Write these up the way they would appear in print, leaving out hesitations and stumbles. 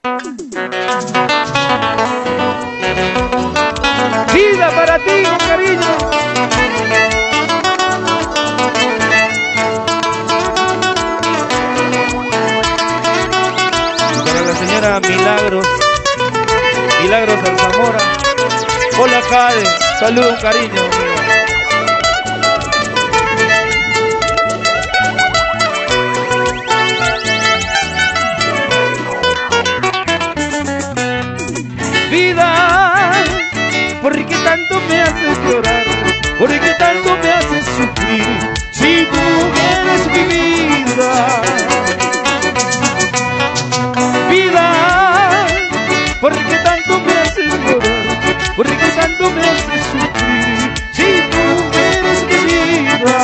Vida para ti con cariño. Y para la señora Milagros, Milagros Alzamora. Hola Jade, saludos, cariño. Vida, ¿por qué tanto me haces llorar? ¿Por qué tanto me haces sufrir? Si tú eres mi vida. Vida, ¿por qué tanto me haces llorar? ¿Por qué tanto me haces sufrir? Si tú eres mi vida.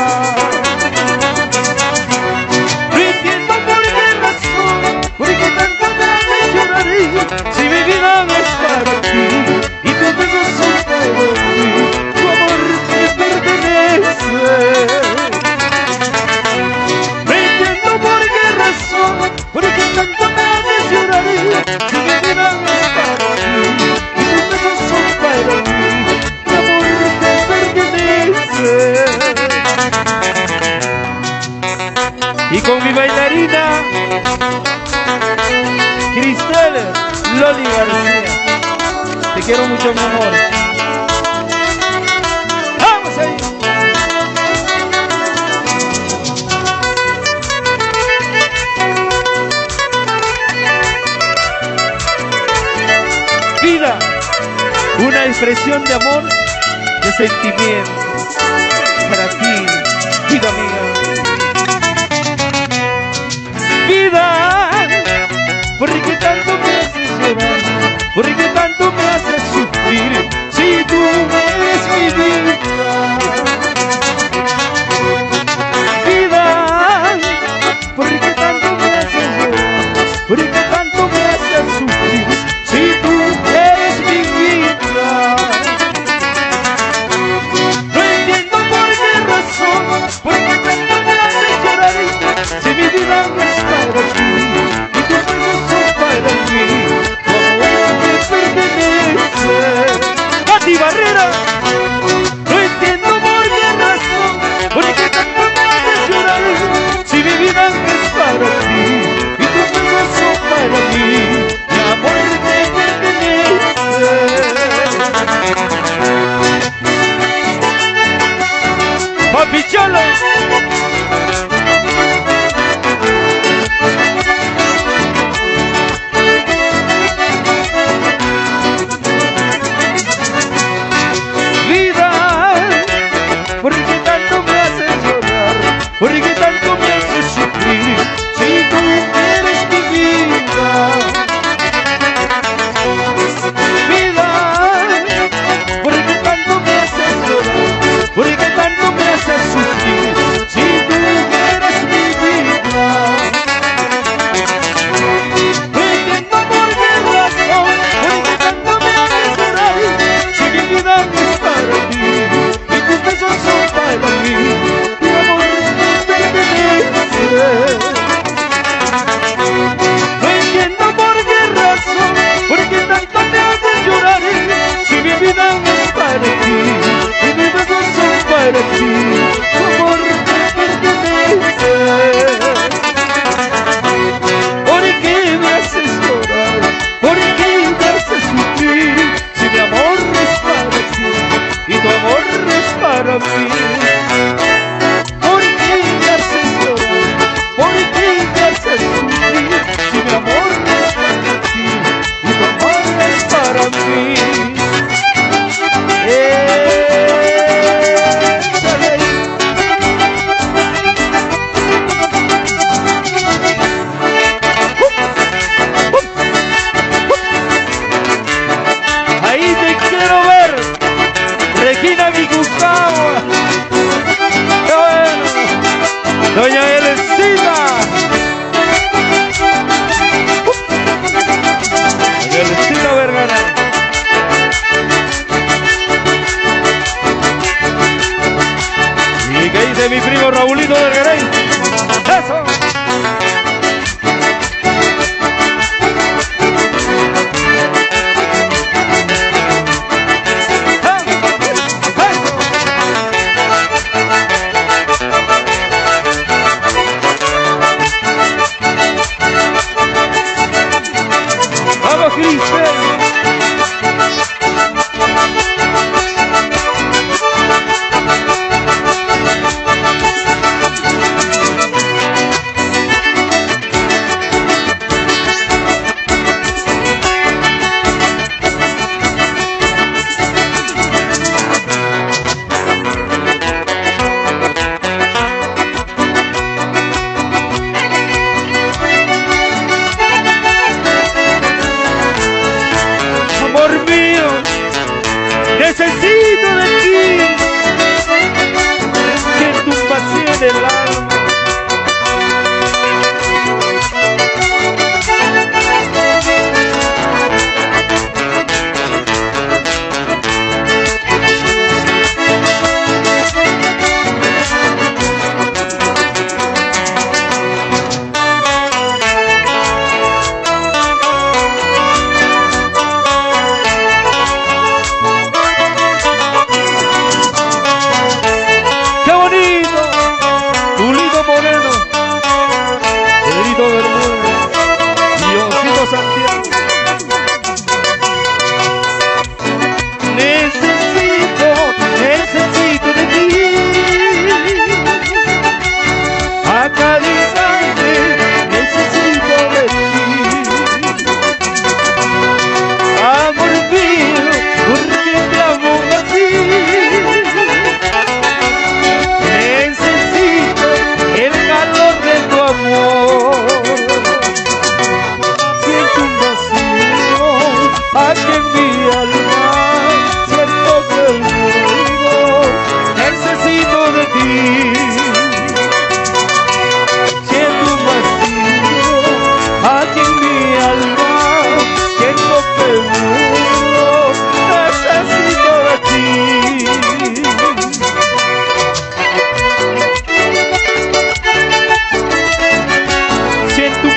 No entiendo por qué razón, por qué tanto me haces llorar. Si mi vida no es para ti y tus besos son para mí, tu amor me pertenece. No entiendo por qué razón, por qué tanto me haces llorar. Si mi vida no es para ti y tus besos son para mí, tu amor me pertenece. Y con mi bailarina Cristel Loli García, te quiero mucho, mi amor. ¡Vamos ahí! Vida, una expresión de amor, de sentimiento para ti, vida mía. Vida, ¿por qué tanto me haces llorar? ¿Por qué tanto me haces sufrir? Si tú eres mi vida. Vida, ¿por qué tanto me haces llorar? ¿Por qué tanto me haces sufrir? Si tú eres mi vida. No entiendo por qué razón, por qué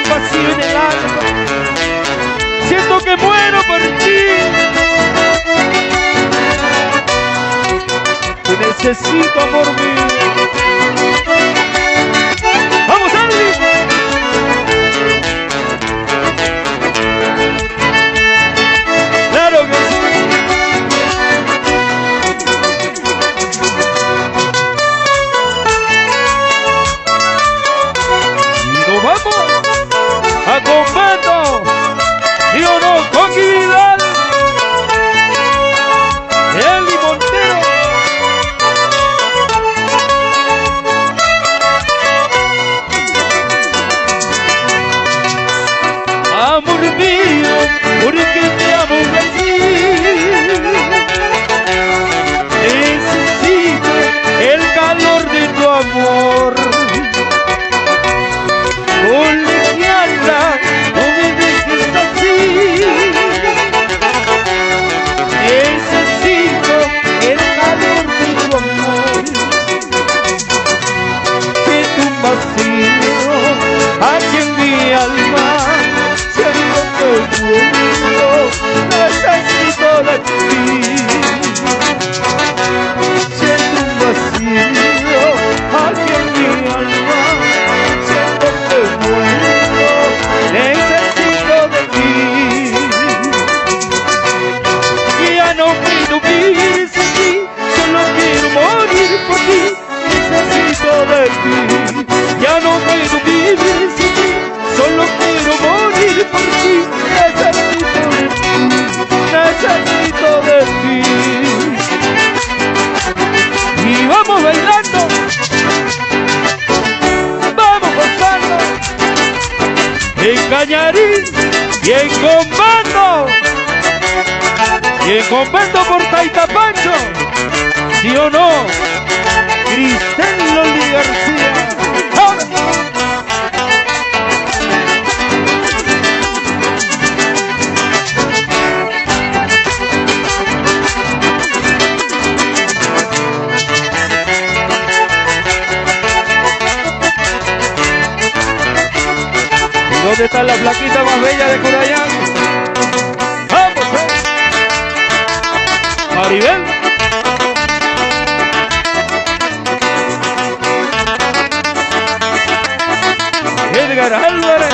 vacío en el alma. Siento que muero por ti. Te necesito, amor mío. ¡Vamos, Andy! ¡Claro que sí! Y nos vamos a convento, ¿sí o no? Con Vidal, Eli Montero. Amor mío, porque te amo así. Necesito el calor de tu amor. Colegiala, no me dejes así. Necesito el calor de tu amor. Siento un vacío aquí en mi alma. Siento que muero, necesito de ti. Siento un vacío aquí en mi alma. Siento que muero, necesito de ti. Y ya no quiero vivir sin ti, solo quiero morir por ti. Necesito de ti. Ya no quiero vivir sin ti, solo quiero morir por ti. Necesito de ti, necesito de ti. Y vamos bailando, vamos gozando, en Cañarín y en Convento. Y en Convento por Taitapancho, ¿sí o no? Cristel Loli García. ¡Ahora! ¿Dónde está la flaquita más bella de Curayán? ¡Vamos! Maribel. Edgar Álvarez.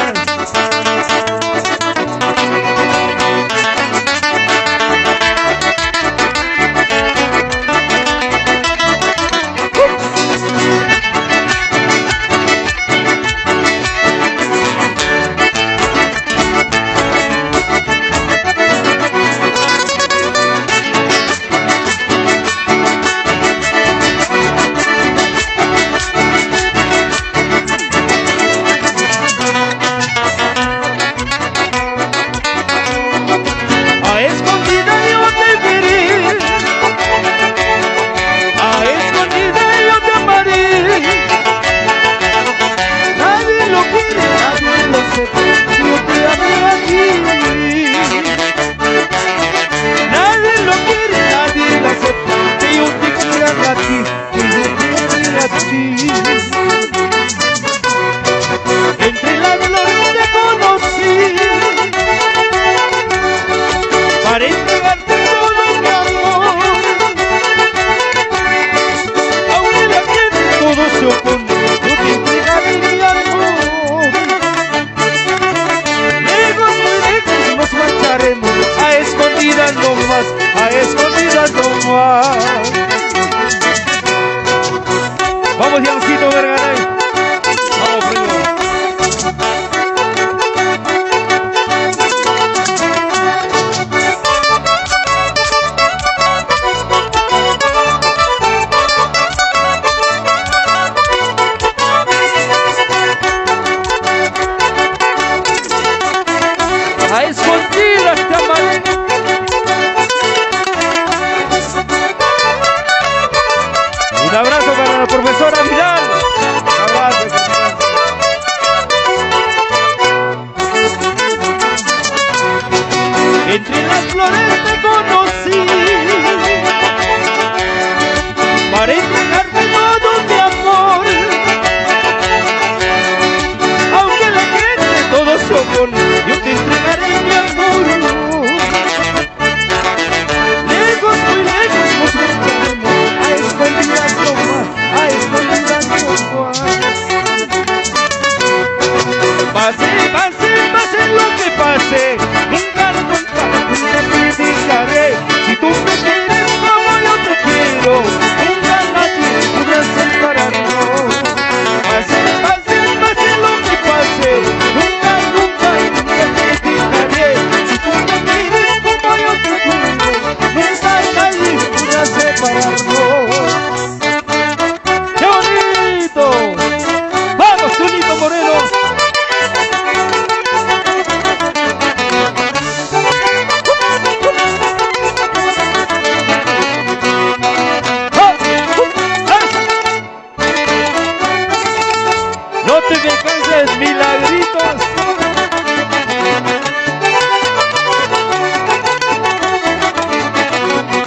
pase lo que pase, nunca te criticaré. Si tú me quieres como yo te quiero, nunca nadie podrá separarnos. Pase lo que pase, nunca te criticaré. Si tú me quieres como yo te quiero, nunca nadie podrá separarnos. ¡Qué bonito! ¡Vamos, Tunito Moreno! No te me canses, milagritos.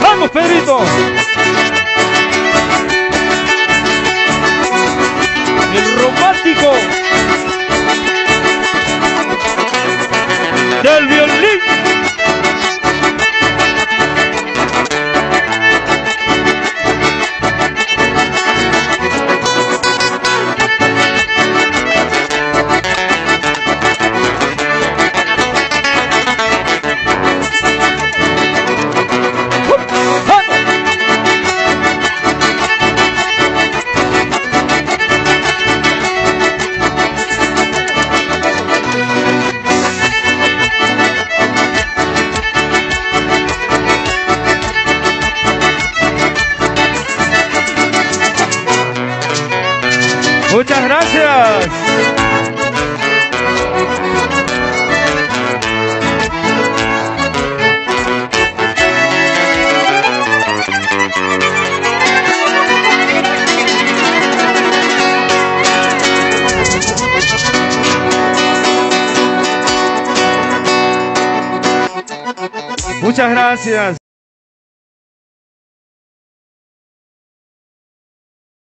¡Vamos, Pedrito! El romántico del violín. Muchas gracias. Muchas gracias.